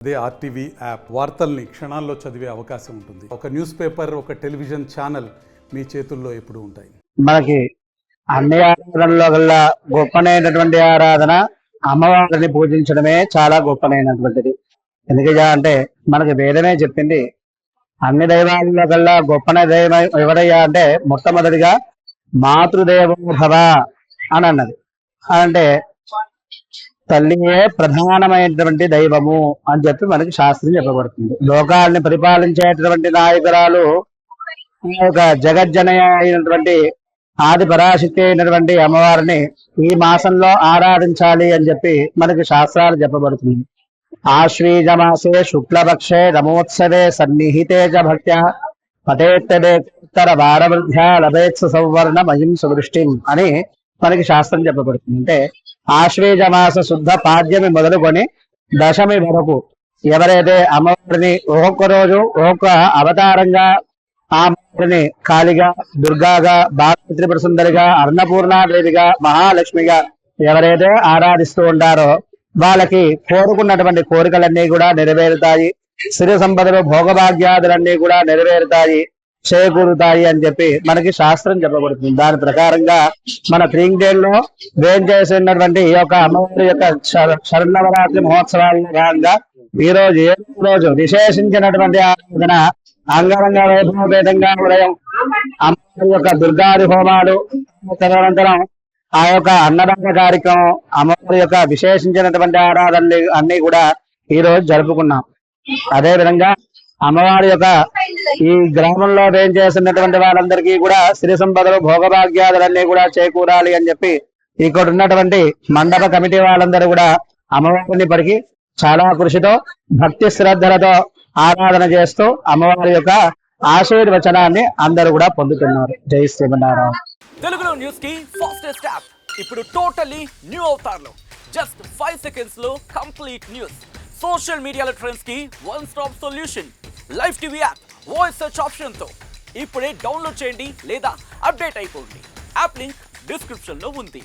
అదే RTV app వార్తల్ని క్షణాల్లో చదివే అవకాశం ఉంటుంది. ఒక న్యూస్ పేపర్, ఒక టెలివిజన్ ఛానల్ మీ చేతుల్లో ఎప్పుడు ఉంటాయి. మనకి అన్ని ఆరాధనలో గల గొప్పనైనటువంటి ఆరాధన అమ్మవారిని పూజించడమే చాలా గొప్పనైనటువంటిది. ఎందుకంటే మనకి వేదమే చెప్పింది, అన్ని దైవాలలో కల్లా గొప్పన దైవం ఎవరయ్యా అంటే మొట్టమొదటిగా మాతృదేవో భవ అని అన్నది. అంటే తల్లియే ప్రధానమైనటువంటి దైవము అని చెప్పి మనకి శాస్త్రం చెప్పబడుతుంది. లోకాలని పరిపాలించేటటువంటి నాయకురాలు ఒక జగజ్జనయ అయినటువంటి ఆది పరాశక్తి అయినటువంటి అమ్మవారిని ఈ మాసంలో ఆరాధించాలి అని చెప్పి మనకి శాస్త్రాలు చెప్పబడుతుంది. ఆశ్వీజ మాసే శుక్లపక్షే రమోత్సవే సన్నిహితే చ భక్త్యా పతేత్తర వారవృద్ధ్యా లభేత్స సంవర్ణ మహిం సువృష్టిం అని మనకి శాస్త్రం చెప్పబడుతుంది. అంటే ఆశ్వీజ మాస శుద్ధ పాడ్యమి మొదలుకొని దశమి వరకు ఎవరైతే అమ్మవారిని ఒక్కొక్క రోజు ఒక్కొక్క అవతారంగా ఆ అమ్మవారిని కాళిగా, దుర్గాగా, భారత త్రిపుర సుందరిగా, అన్నపూర్ణాదేవిగా, మహాలక్ష్మిగా ఎవరైతే ఆరాధిస్తూ ఉంటారో వాళ్ళకి కోరుకున్నటువంటి కోరికలన్నీ కూడా నెరవేరుతాయి. సిరి సంపదలు, భోగభాగ్యాదులన్నీ కూడా నెరవేరుతాయి, చేకూరుతాయి అని చెప్పి మనకి శాస్త్రం చెప్పబడుతుంది. దాని ప్రకారంగా మన త్రింగేల్లో వేం చేసినటువంటి ఈ యొక్క అమ్మవారి యొక్క శరణవరాత్రి మహోత్సవాల్లో భాగంగా ఈ రోజు రోజు విశేషించినటువంటి ఆరాధన అంగరంగ వైభవపేతంగా ఉదయం అమ్మవారి యొక్క దుర్గాది హోమాలు, తదనంతరం ఆ యొక్క అన్నదాన కార్యక్రమం, అమ్మవారి యొక్క విశేషించినటువంటి ఆరాధనలు అన్ని కూడా ఈ రోజు జరుపుకున్నాం. అదే విధంగా అమ్మవారి యొక్క ఈ గ్రామంలో ఏం చేసినటువంటి వాళ్ళందరికీ కూడా సిరి సంపదలు, భోగభాగ్యాదులన్నీ కూడా చేకూరాలి అని చెప్పి ఇక్కడ ఉన్నటువంటి మండప కమిటీ వాళ్ళందరూ కూడా అమ్మవారిని పరికి చాలా కృషితో, భక్తి శ్రద్ధలతో ఆరాధన చేస్తూ అమ్మవారి యొక్క ఆశీర్వచనాన్ని అందరూ కూడా పొందుతున్నారు. జై శ్రీమన్నారాయణ. తెలుగులో న్యూస్ కి ఫాస్టెస్ట్ యాప్ ఇప్పుడు టోటల్లీ న్యూ అవతార్లో జస్ట్ 5 seconds లో కంప్లీట్ న్యూస్. సోషల్ మీడియాలో ట్రెండ్స్ కి one stop solution. Live TV app voice search option తో ఇప్పుడే డౌన్లోడ్ చేయండి లేదా అప్డేట్ అయిపోండి. యాప్ లింక్ డిస్క్రిప్షన్ లో ఉంది.